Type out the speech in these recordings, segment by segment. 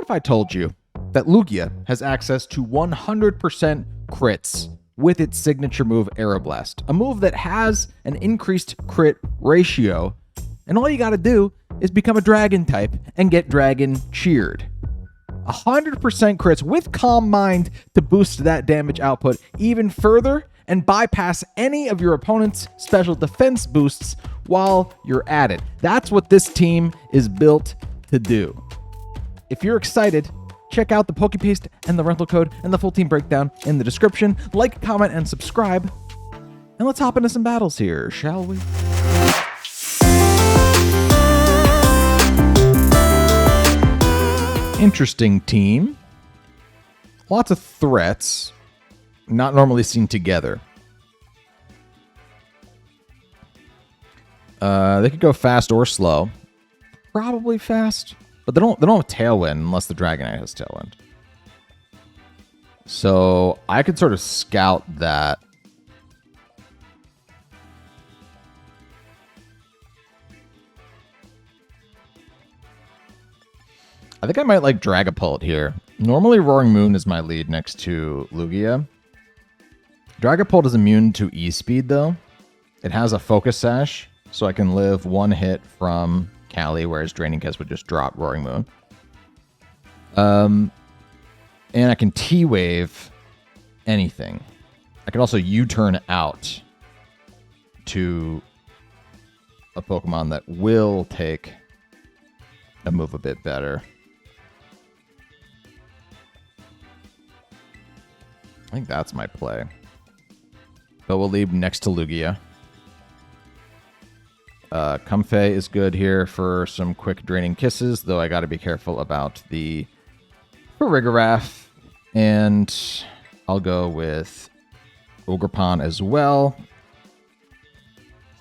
if I told you that Lugia has access to 100% crits with its signature move Aeroblast, a move that has an increased crit ratio, and all you gotta do is become a dragon type and get dragon cheered. 100% crits with Calm Mind to boost that damage output even further and bypass any of your opponent's special defense boosts while you're at it. That's what this team is built to do. If you're excited, check out the PokePaste and the rental code and the full team breakdown in the description. Like, comment, and subscribe. And let's hop into some battles here, shall we? Interesting team. Lots of threats, not normally seen together. They could go fast or slow. Probably fast, but they don't have Tailwind unless the Dragonite has Tailwind. So I could sort of scout that. I think I might like Dragapult here. Normally Roaring Moon is my lead next to Lugia. Dragapult is immune to E-Speed though. It has a Focus Sash, so I can live one hit from Cali, whereas Draining Kiss would just drop Roaring Moon. And I can T-Wave anything. I can also U-turn out to a Pokemon that will take a move a bit better. I think that's my play. But we'll leave next to Lugia. Comfey is good here for some quick Draining Kisses, though I got to be careful about the Farigiraf. And I'll go with Ogerpon as well.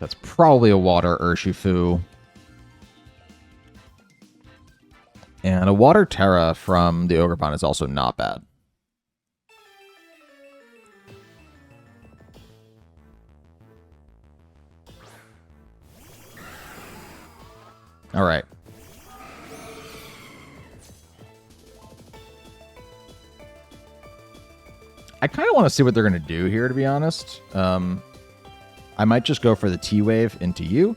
That's probably a Water Urshifu. And a Water Tera from the Ogerpon is also not bad. All right. I kind of want to see what they're going to do here, to be honest. I might just go for the T-Wave into you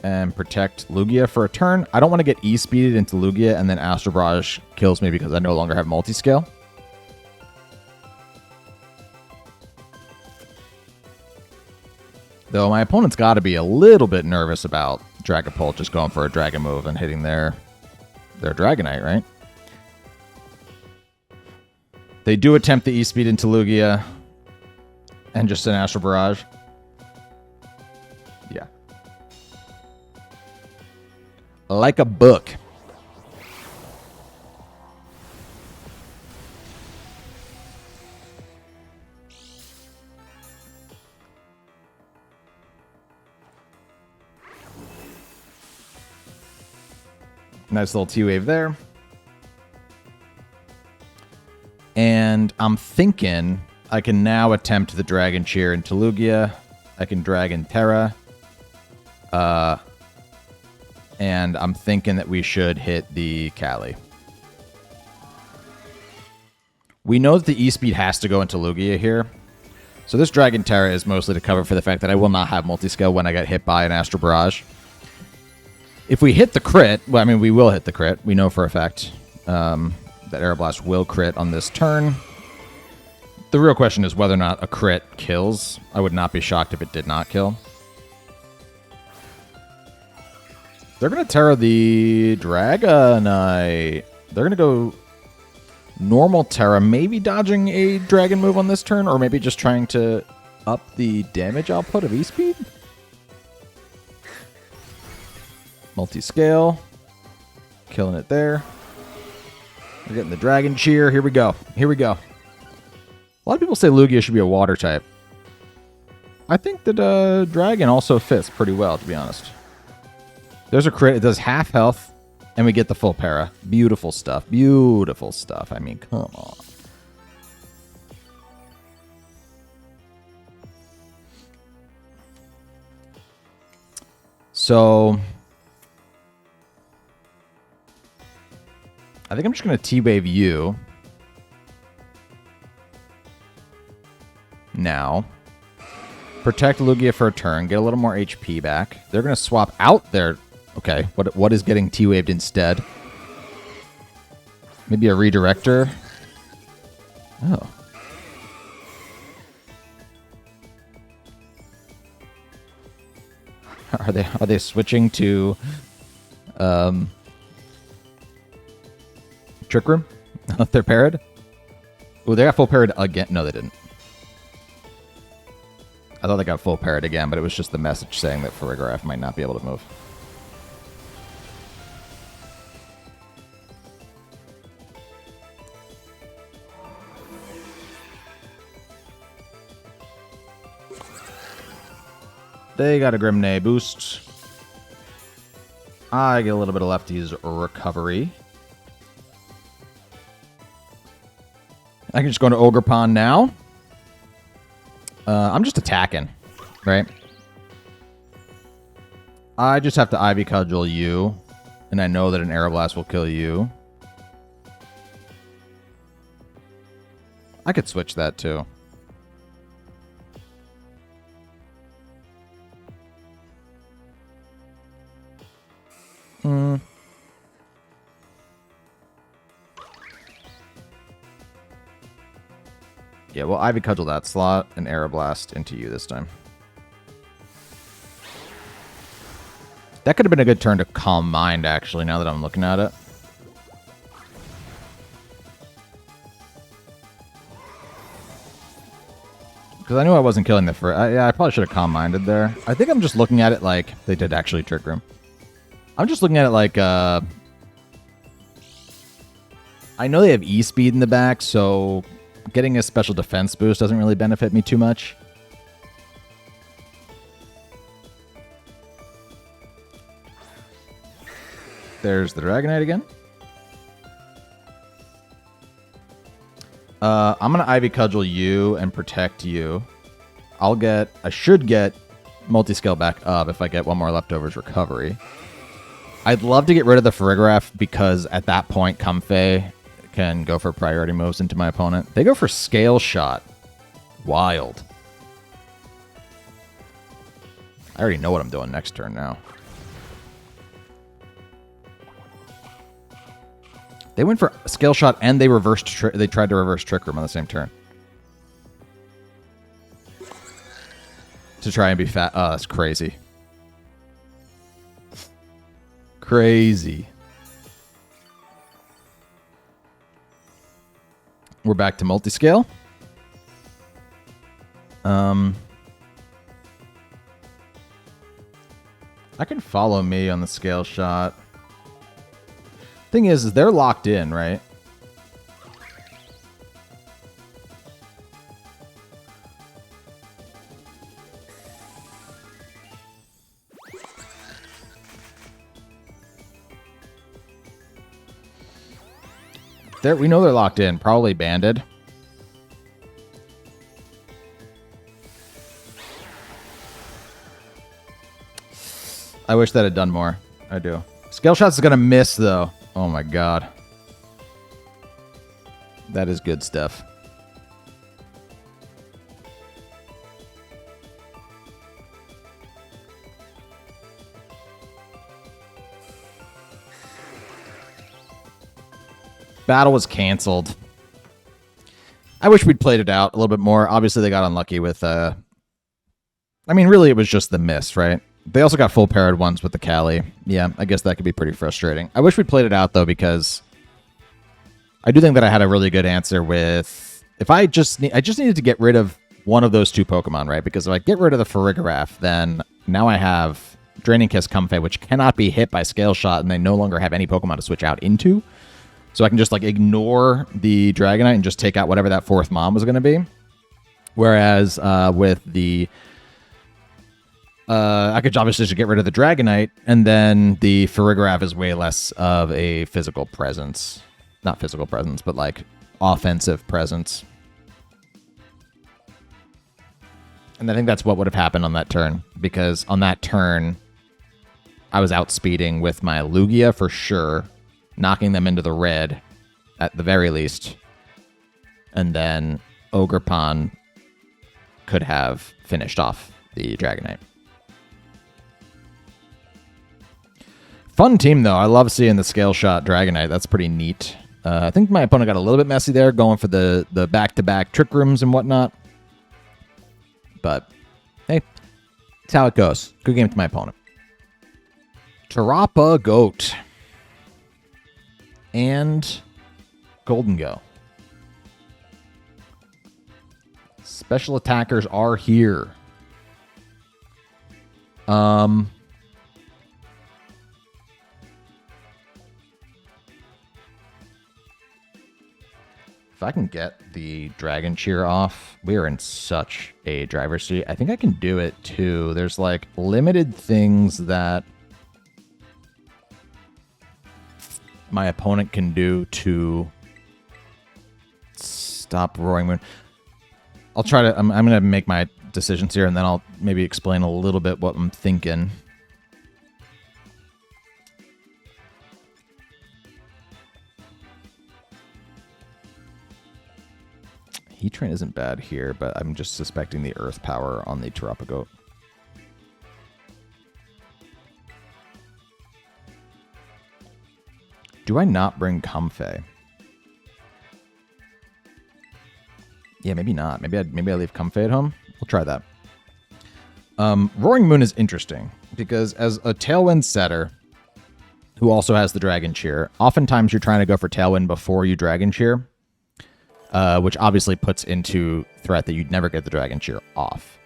and protect Lugia for a turn. I don't want to get E-Speeded into Lugia and then Astral Barrage kills me because I no longer have Multiscale. Though my opponent's got to be a little bit nervous about Dragapult just going for a Dragon move and hitting their Dragonite, right? They do attempt the E-Speed into Lugia and just an Astral Barrage. Yeah. Like a book. Nice little T-Wave there. And I'm thinking I can now attempt the Dragon Cheer into Lugia. I can Dragon Tera. And I'm thinking that we should hit the Cali. We know that the E-Speed has to go into Lugia here. So this Dragon Tera is mostly to cover for the fact that I will not have Multiscale when I get hit by an Astral Barrage. If we hit the crit, well, I mean, we will hit the crit. We know for a fact that Aeroblast will crit on this turn. The real question is whether or not a crit kills. I would not be shocked if it did not kill. They're going to Tera the Dragonite. They're going to go normal Tera, maybe dodging a Dragon move on this turn, or maybe just trying to up the damage output of E-Speed. Multiscale. Killing it there. We're getting the Dragon Cheer. Here we go. Here we go. A lot of people say Lugia should be a water type. I think that Dragon also fits pretty well, to be honest. There's a crit. It does half health, and we get the full para. Beautiful stuff. Beautiful stuff. I mean, come on. So I think I'm just going to T-Wave you. Now. Protect Lugia for a turn. Get a little more HP back. They're going to swap out their... Okay, what is getting T-Waved instead? Maybe a redirector? Oh. Are they switching to Trick Room? They're paired? Oh, they got full paired again. No, they didn't. I thought they got full paired again, but it was just the message saying that Farigiraf might not be able to move. They got a Grimnay boost. I get a little bit of Lefty's recovery. I can just go into Ogre Pond now. I'm just attacking, right? I just have to Ivy Cudgel you, and I know that an Aeroblast will kill you. I could switch that too. Yeah, well, Ivy Cudgel that slot and Aeroblast into you this time. That could have been a good turn to Calm Mind, actually, now that I'm looking at it. Because I knew I wasn't killing the first... yeah, I probably should have Calm Minded there. I think I'm just looking at it like... They did actually Trick Room. I'm just looking at it like... I know they have E-Speed in the back, so... Getting a special defense boost doesn't really benefit me too much. There's the Dragonite again. I'm going to Ivy Cudgel you and protect you. I should get Multiscale back up if I get one more Leftovers recovery. I'd love to get rid of the Farigiraf because at that point, Comfey can go for priority moves into my opponent. They go for Scale Shot. Wild. I already know what I'm doing next turn now. They went for Scale Shot and they tried to reverse Trick Room on the same turn. To try and be fat. Oh, that's crazy. Crazy. We're back to Multiscale. I can follow me on the Scale Shot. Thing is they're locked in, right? We know they're locked in. Probably banded. I wish that had done more. I do. Scale Shot's gonna miss, though. Oh my god. That is good stuff. Battle was canceled. I wish we'd played it out a little bit more. Obviously, they got unlucky with... I mean, really, it was just the miss, right? They also got full paired ones with the Cali. Yeah, I guess that could be pretty frustrating. I wish we'd played it out, though, because I do think that I had a really good answer with... I just needed to get rid of one of those two Pokemon, right? Because if I get rid of the Farigiraf, then now I have Draining Kiss Comfey, which cannot be hit by Scale Shot, and they no longer have any Pokemon to switch out into. So I can just, like, ignore the Dragonite and just take out whatever that fourth Mom was going to be. Whereas with the... I could obviously just get rid of the Dragonite, and then the Farigiraf is way less of a physical presence. Not physical presence, but, like, offensive presence. And I think that's what would have happened on that turn, because on that turn, I was outspeeding with my Lugia for sure. knocking them into the red at the very least. And then Ogerpon could have finished off the Dragonite. Fun team, though. I love seeing the Scale Shot Dragonite. That's pretty neat. I think my opponent got a little bit messy there, going for the back-to-back Trick Rooms and whatnot. But, hey, that's how it goes. Good game to my opponent. Tarapa Goat. And Golden Go. Special attackers are here. If I can get the Dragon Cheer off, we are in such a driver's seat. I think I can do it too. There's like limited things that my opponent can do to stop Roaring Moon. I'll try to, I'm going to make my decisions here, and then I'll maybe explain a little bit what I'm thinking. Heat Train isn't bad here, but I'm just suspecting the Earth Power on the Tarapa Goat. Do I not bring Comfey? Yeah, maybe not. Maybe I leave Comfey at home. We'll try that. Roaring Moon is interesting because as a Tailwind setter who also has the Dragon Cheer, oftentimes you're trying to go for Tailwind before you Dragon Cheer. Which obviously puts into threat that you'd never get the Dragon Cheer off.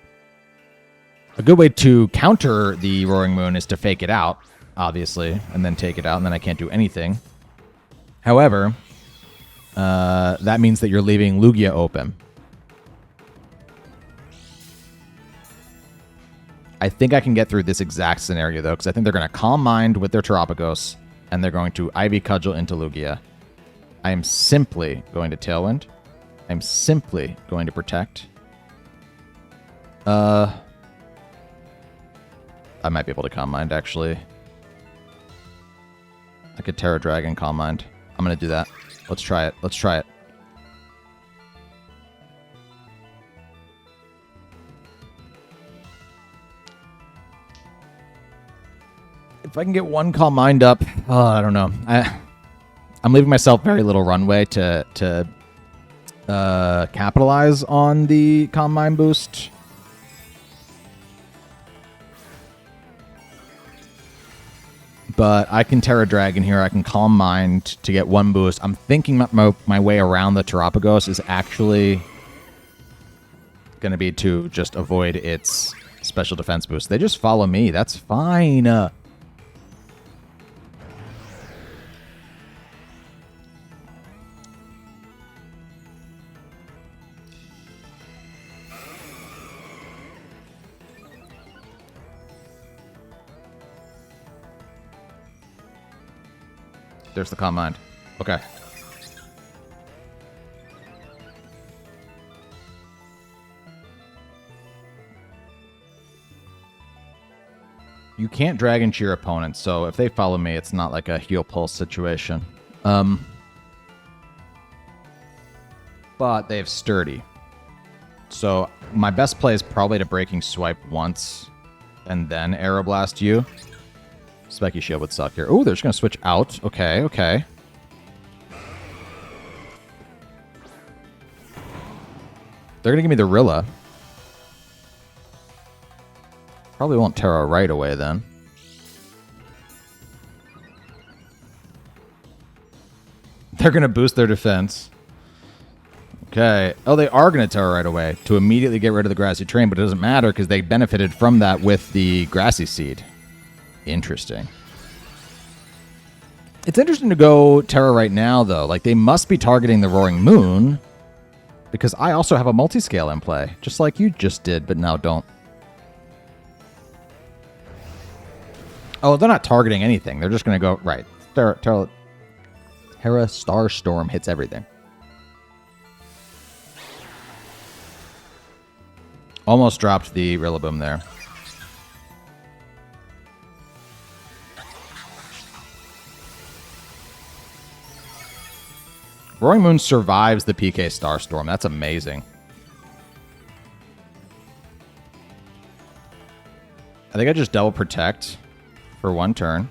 A good way to counter the Roaring Moon is to fake it out, obviously, and then take it out, and then I can't do anything. However, that means that you're leaving Lugia open. I think I can get through this exact scenario, though, because I think they're going to Calm Mind with their Terapagos, and they're going to Ivy Cudgel into Lugia. I am simply going to Tailwind. I'm simply going to Protect. I might be able to Calm Mind, actually. I could Terra Dragon, Calm Mind. I'm going to do that. Let's try it. Let's try it. If I can get one Calm Mind up, I don't know. I'm leaving myself very little runway to capitalize on the Calm Mind boost. But I can Terra Dragon here. I can Calm Mind to get one boost. I'm thinking my way around the Terapagos is actually going to be to just avoid its special defense boost. They just follow me. That's fine. There's the Calm Mind. Okay. You can't Dragon Cheer opponents, so if they follow me, it's not like a heal pulse situation. But they have Sturdy. So my best play is probably to Breaking Swipe once and then Aeroblast you. Specky Shield would suck here. Oh, they're just going to switch out. Okay, okay. They're going to give me the Rilla. Probably won't Terra right away then. They're going to boost their defense. Okay. Oh, they are going to Terra right away to immediately get rid of the Grassy Terrain, but it doesn't matter because they benefited from that with the Grassy Seed. Interesting. It's interesting to go Terra right now, though. Like, they must be targeting the Roaring Moon because I also have a Multiscale in play, just like you just did, but now don't. Oh, they're not targeting anything. They're just going to go... Right. Terra Starstorm hits everything. Almost dropped the Rillaboom there. Roaring Moon survives the PK Starstorm. That's amazing. I think I just double protect for 1 turn.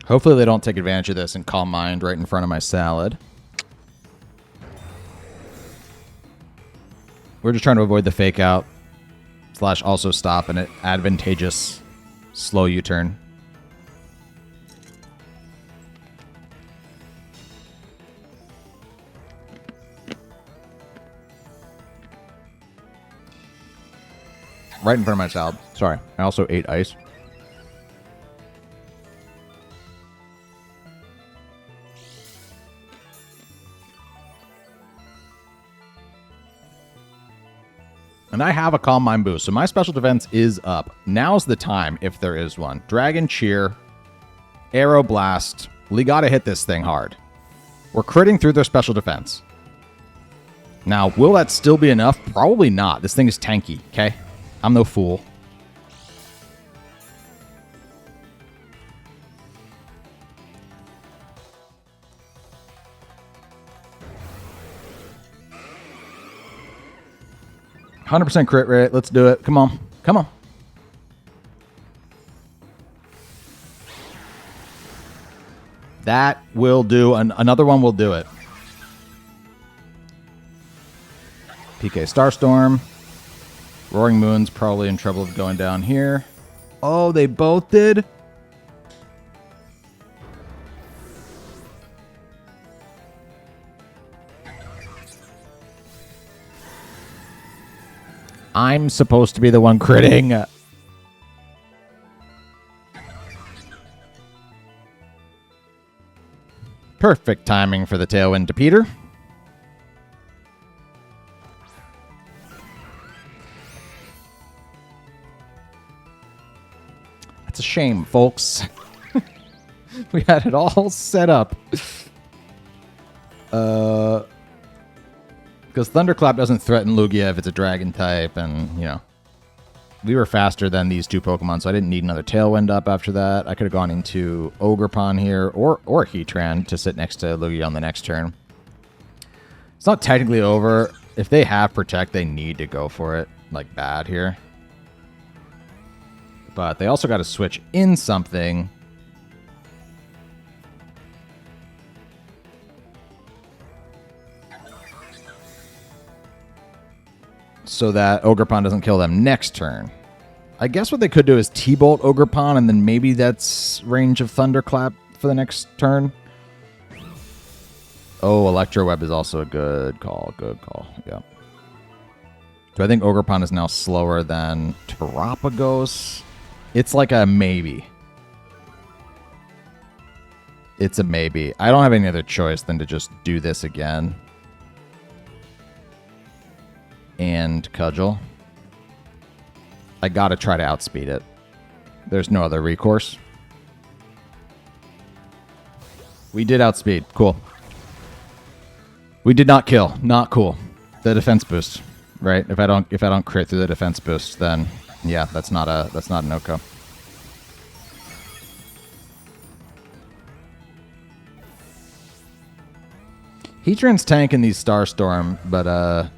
Hopefully they don't take advantage of this and Calm Mind right in front of my Salad. We're just trying to avoid the fake out / also stop an advantageous slow U-turn. Right in front of my Salad. Sorry, I also ate ice. And I have a Calm Mind boost, so my special defense is up. Now's the time, if there is one. Dragon Cheer, Aeroblast. We gotta hit this thing hard. We're critting through their special defense. Now, will that still be enough? Probably not. This thing is tanky, okay? I'm no fool. %100% crit rate. Let's do it. Come on. Come on. That will do. Another one will do it. PK Starstorm. Roaring Moon's probably in trouble of going down here. Oh, they both did? I'm supposed to be the one critting. Perfect timing for the Tailwind to Peter. That's a shame, folks. We had it all set up. Because Thunderclap doesn't threaten Lugia if it's a dragon type, and, you know, we were faster than these 2 Pokemon, so I didn't need another Tailwind up after that. I could have gone into Ogerpon here, or Heatran to sit next to Lugia on the next turn. It's not technically over. If they have Protect, they need to go for it, like, bad here. But they also got to switch in something. So that Ogerpon doesn't kill them next turn. I guess what they could do is T-Bolt Ogerpon, and then maybe that's range of Thunderclap for the next turn. Oh, Electro Web is also a good call. Good call. Yeah. Do I think Ogerpon is now slower than Terapagos? It's like a maybe. It's a maybe. I don't have any other choice than to just do this again. And Cudgel. I gotta try to outspeed it. There's no other recourse. We did outspeed. Cool. We did not kill. Not cool. The defense boost, right? If I don't crit through the defense boost, then yeah, that's not an OCO. Heatran's tanking these Starstorm, but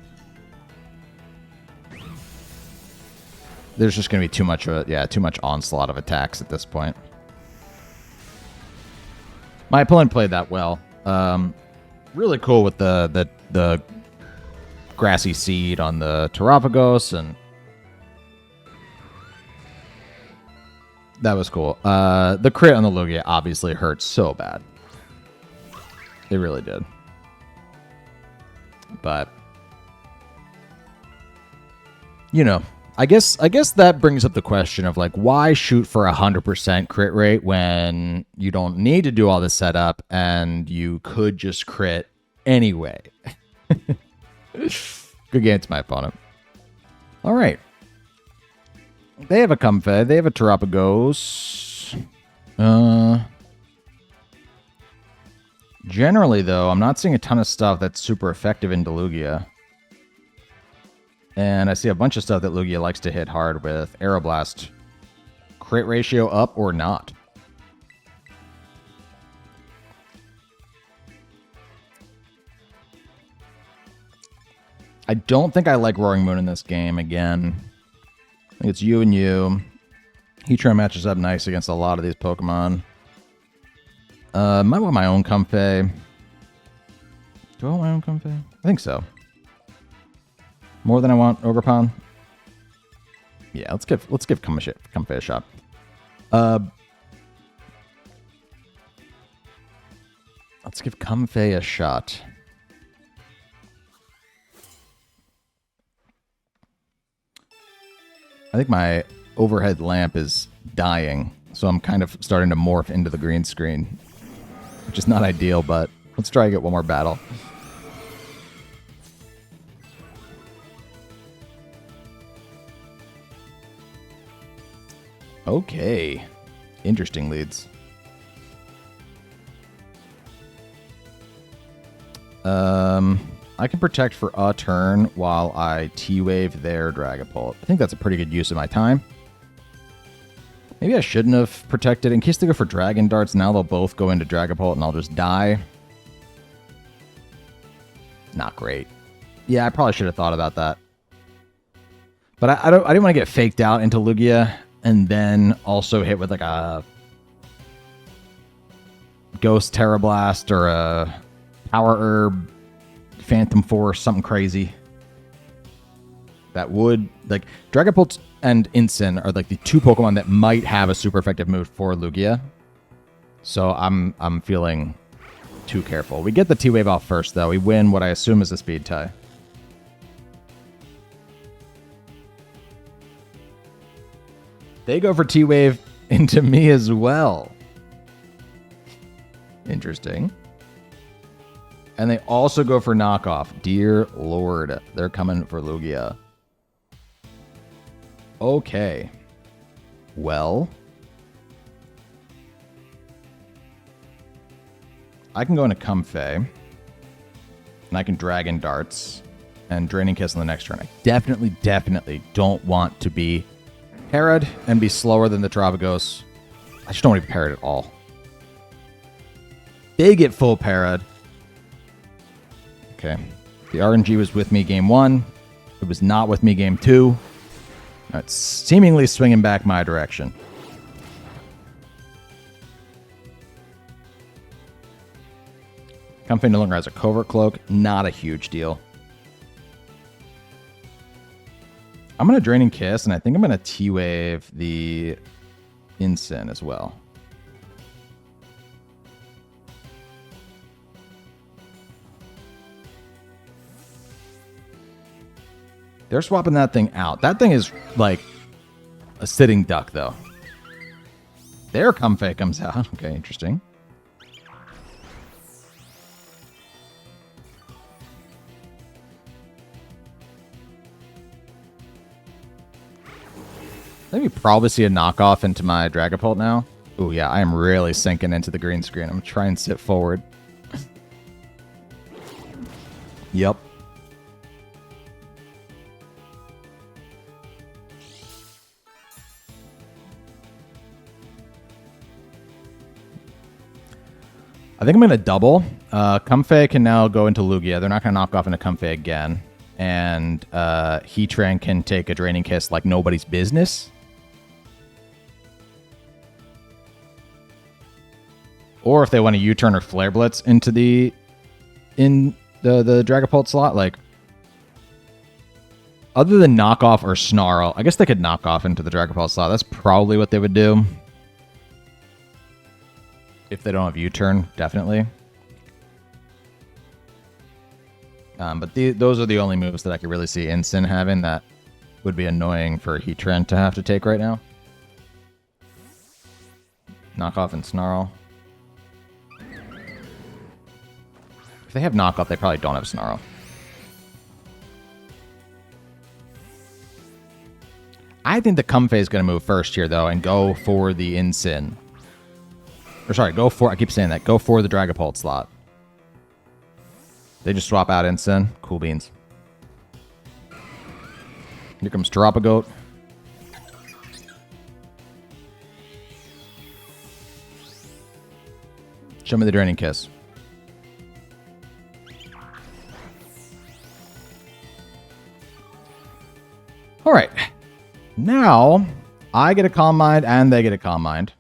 there's just going to be too much onslaught of attacks at this point. My opponent played that well. Really cool with the Grassy Seed on the Terapagos, and that was cool. The crit on the Lugia obviously hurt so bad. It really did. But, you know, I guess that brings up the question of, like, why shoot for 100% crit rate when you don't need to do all this setup and you could just crit anyway. Good game to my opponent. All right. They have a Comfey. They have a Terapagos. Generally, though, I'm not seeing a ton of stuff that's super effective in Lugia. And I see a bunch of stuff that Lugia likes to hit hard with. Aeroblast crit ratio up or not. I don't think I like Roaring Moon in this game again. I think it's you and you. Heatran matches up nice against a lot of these Pokemon. Might want my own Comfey. Do I want my own Comfey? I think so. More than I want Ogerpon. Yeah, let's give Comfey a shot. Let's give Comfey a shot. I think my overhead lamp is dying, so I'm kind of starting to morph into the green screen, which is not ideal, but let's try and get one more battle. Okay. Interesting leads. I can protect for a turn while I T-Wave their Dragapult. I think that's a pretty good use of my time. Maybe I shouldn't have protected. In case they go for Dragon Darts, now they'll both go into Dragapult and I'll just die. Not great. Yeah, I probably should have thought about that. But I didn't want to get faked out into Lugia and then also hit with like a Ghost Aeroblast or a Power Herb, Phantom Force, something crazy. That would, like, Dragapult and Incin are like the two Pokemon that might have a super effective move for Lugia. So I'm feeling too careful. We get the T-Wave off first, though. We win what I assume is a speed tie. They go for T-Wave into me as well. Interesting. And they also go for knockoff. Dear Lord, they're coming for Lugia. Okay. Well, I can go into Comfey, and I can Dragon Darts and Draining Kiss on the next turn. I definitely don't want to be parried and be slower than the Travagos. I just don't want to be parried at all. They get full parried. Okay. The RNG was with me game 1. It was not with me game 2. Now it's seemingly swinging back my direction. Comfey no longer has a Covert Cloak. Not a huge deal. I'm going to Draining Kiss, and I think I'm going to T-Wave the Incin as well. They're swapping that thing out. That thing is like a sitting duck, though. Their Comfey comes out. Okay, interesting. Let me probably see a knockoff into my Dragapult now. Oh yeah, I am really sinking into the green screen. I'm going to try and sit forward. Yep. I think I'm going to double. Comfey can now go into Lugia. They're not going to knock off into Comfey again. And Heatran can take a Draining Kiss like nobody's business. Or if they want to U-turn or Flare Blitz into the Dragapult slot, like other than knockoff or Snarl, I guess they could knock off into the Dragapult slot. That's probably what they would do. If they don't have U-turn, definitely. But those are the only moves that I could really see Incin having that would be annoying for Heatran to have to take right now. Knockoff and Snarl. If they have knockoff, they probably don't have Snarl. I think the Comfey is going to move first here, though, and go for the Incin. Or sorry, I keep saying that. Go for the Dragapult slot. They just swap out Incin. Cool beans. Here comes Terapagoat. Show me the Draining Kiss. All right. Now, I get a Calm Mind and they get a Calm Mind.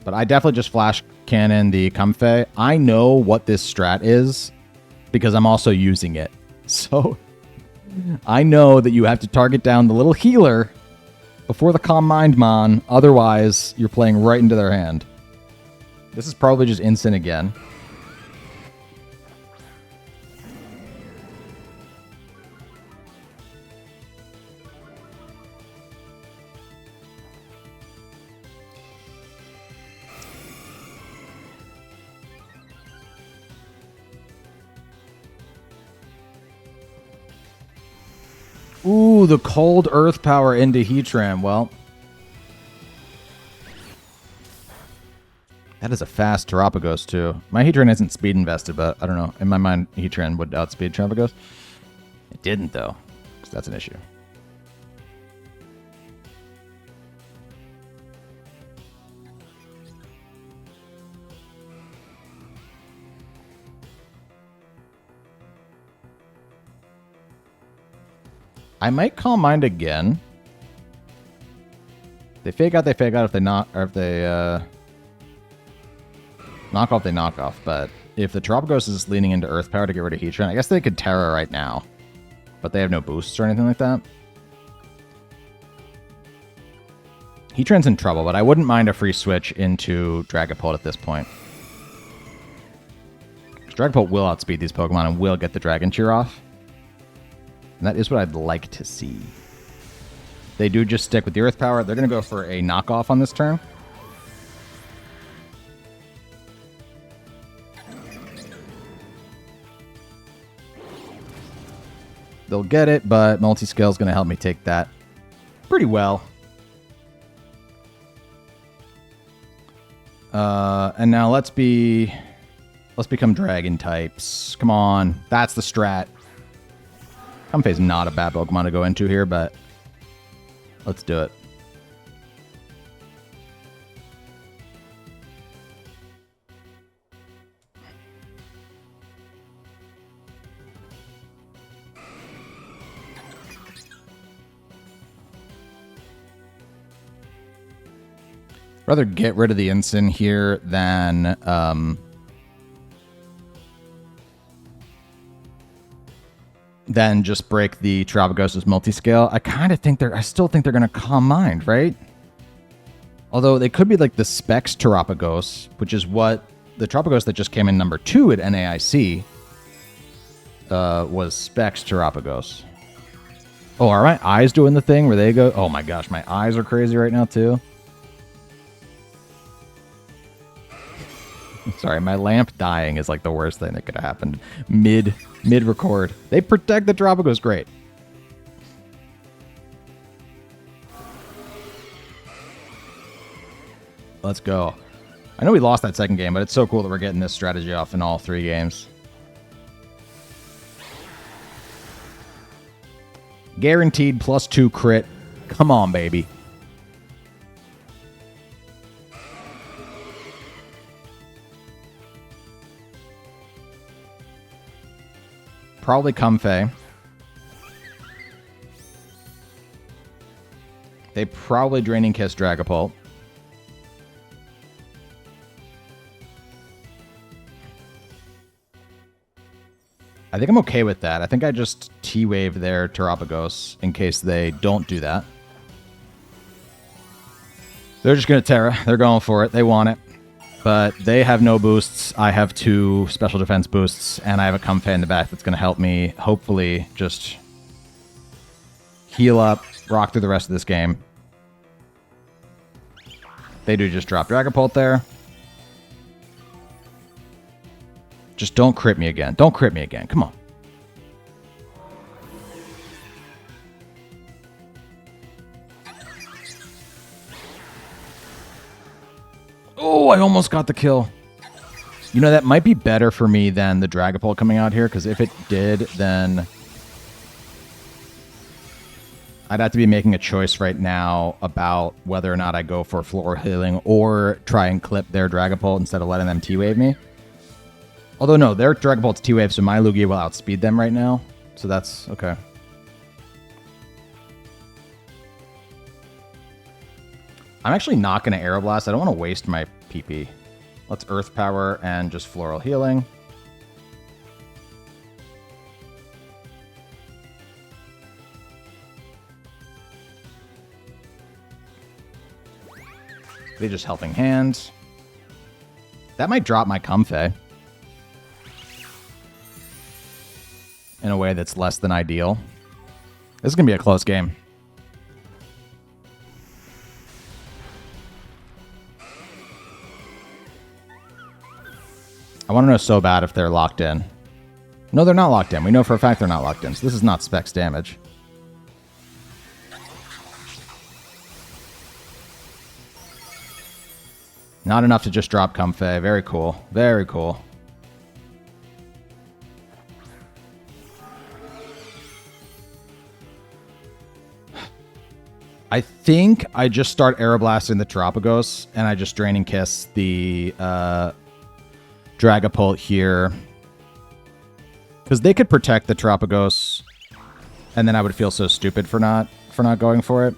But I definitely just Flash Cannon the Comfey. I know what this strat is because I'm also using it. So I know that you have to target down the little healer before the Calm Mind Mon. Otherwise, you're playing right into their hand. This is probably just instant again. Ooh, the cold earth power into Heatran. Well, that is a fast Terapagos, too. My Heatran isn't speed invested, but I don't know. In my mind, Heatran would outspeed Terapagos. It didn't, though, because that's an issue. I might Calm Mind again. They fake out, they fake out. If they knock, or if they knock off, they knock off. But if the Terapagos is leaning into Earth Power to get rid of Heatran, I guess they could Tera right now. But they have no boosts or anything like that. Heatran's in trouble, but I wouldn't mind a free switch into Dragapult at this point. Dragapult will outspeed these Pokemon and will get the Dragon Cheer off. And that is what I'd like to see. They do just stick with the Earth Power. They're going to go for a knockoff on this turn. They'll get it, but Multiscale is going to help me take that pretty well. And now let's become Dragon types. Come on, that's the strat. Comfey's not a bad Pokemon to go into here, but let's do it. Rather get rid of the Ensign here than just break the Terapagos' Multiscale. I still think they're going to Calm Mind, right? Although they could be like the Specs Terapagos, which is what the Terapagos that just came in number 2 at NAIC was Specs Terapagos. Oh, are my eyes doing the thing where they go? Oh my gosh, my eyes are crazy right now too. Sorry, my lamp dying is like the worst thing that could have happened mid-record. They protect the Terapagos great. Let's go. I know we lost that second game, but it's so cool that we're getting this strategy off in all 3 games. Guaranteed +2 crit. Come on, baby. Probably Comfey. They probably Draining Kiss Dragapult. I think I'm okay with that. I think I just T-Wave their Terapagos in case they don't do that. They're just going to Tera. They're going for it. They want it. But they have no boosts. I have 2 special defense boosts, and I have a Comfey in the back that's going to help me, hopefully, just heal up, rock through the rest of this game. They do just drop Dragapult there. Just don't crit me again. Don't crit me again. Come on. Oh, I almost got the kill. You know, that might be better for me than the Dragapult coming out here, because if it did, then I'd have to be making a choice right now about whether or not I go for floor healing or try and clip their Dragapult instead of letting them T-Wave me. Although, no, their Dragapult's T-Wave, so my Lugia will outspeed them right now. So that's okay. I'm actually not going to Aeroblast. I don't want to waste my PP. Let's Earth Power and just Floral Healing. They just Helping Hand. That might drop my Comfey in a way that's less than ideal. This is going to be a close game. I want to know so bad if they're locked in. No, they're not locked in. We know for a fact they're not locked in. So this is not Specs damage. Not enough to just drop Comfey. Very cool. Very cool. I think I just start Aeroblasting the Terapagos and I just Draining Kiss the Dragapult here. Because they could protect the Terapagos and then I would feel so stupid for not going for it.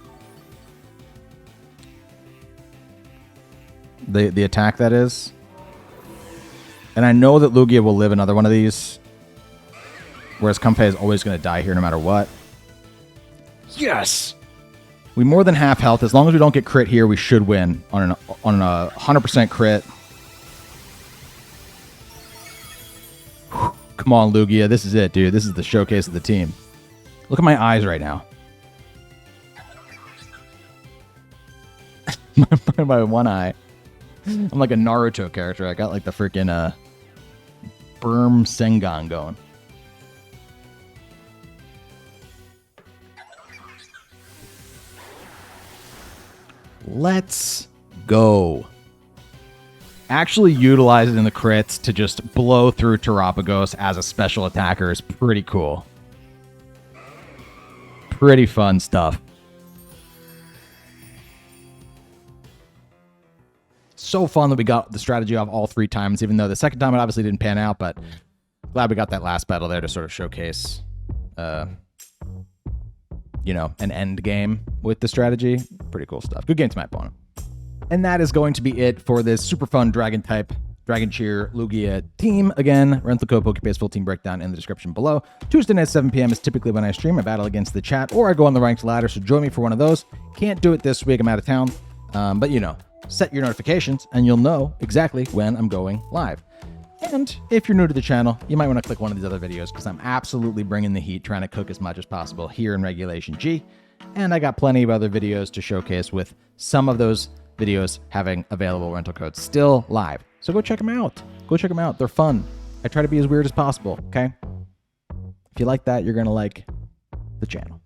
The attack, that is. And I know that Lugia will live another one of these. Whereas Comfey is always going to die here no matter what. Yes! We more than half health. As long as we don't get crit here, we should win on a 100% crit. Come on, Lugia. This is it, dude. This is the showcase of the team. Look at my eyes right now. my one eye. I'm like a Naruto character. I got like the freaking Berm Sengon going. Let's go. Actually utilizing the crits to just blow through Terapagos as a special attacker is pretty cool. Pretty fun stuff. So fun that we got the strategy off all 3 times, even though the second time it obviously didn't pan out, but glad we got that last battle there to sort of showcase, you know, an end game with the strategy. Pretty cool stuff. Good game to my opponent. And that is going to be it for this super fun Dragon type, Dragon Cheer Lugia team. Again, rental code PokePays full team breakdown in the description below. Tuesday night at 7 p.m. is typically when I stream. I battle against the chat or I go on the ranked ladder, so join me for one of those. Can't do it this week. I'm out of town. But you know, set your notifications and you'll know exactly when I'm going live. And if you're new to the channel, you might want to click one of these other videos because I'm absolutely bringing the heat, trying to cook as much as possible here in Regulation G. And I got plenty of other videos to showcase with some of those videos having available rental codes still live. So go check them out. Go check them out. They're fun. I try to be as weird as possible, okay? If you like that, you're going to like the channel.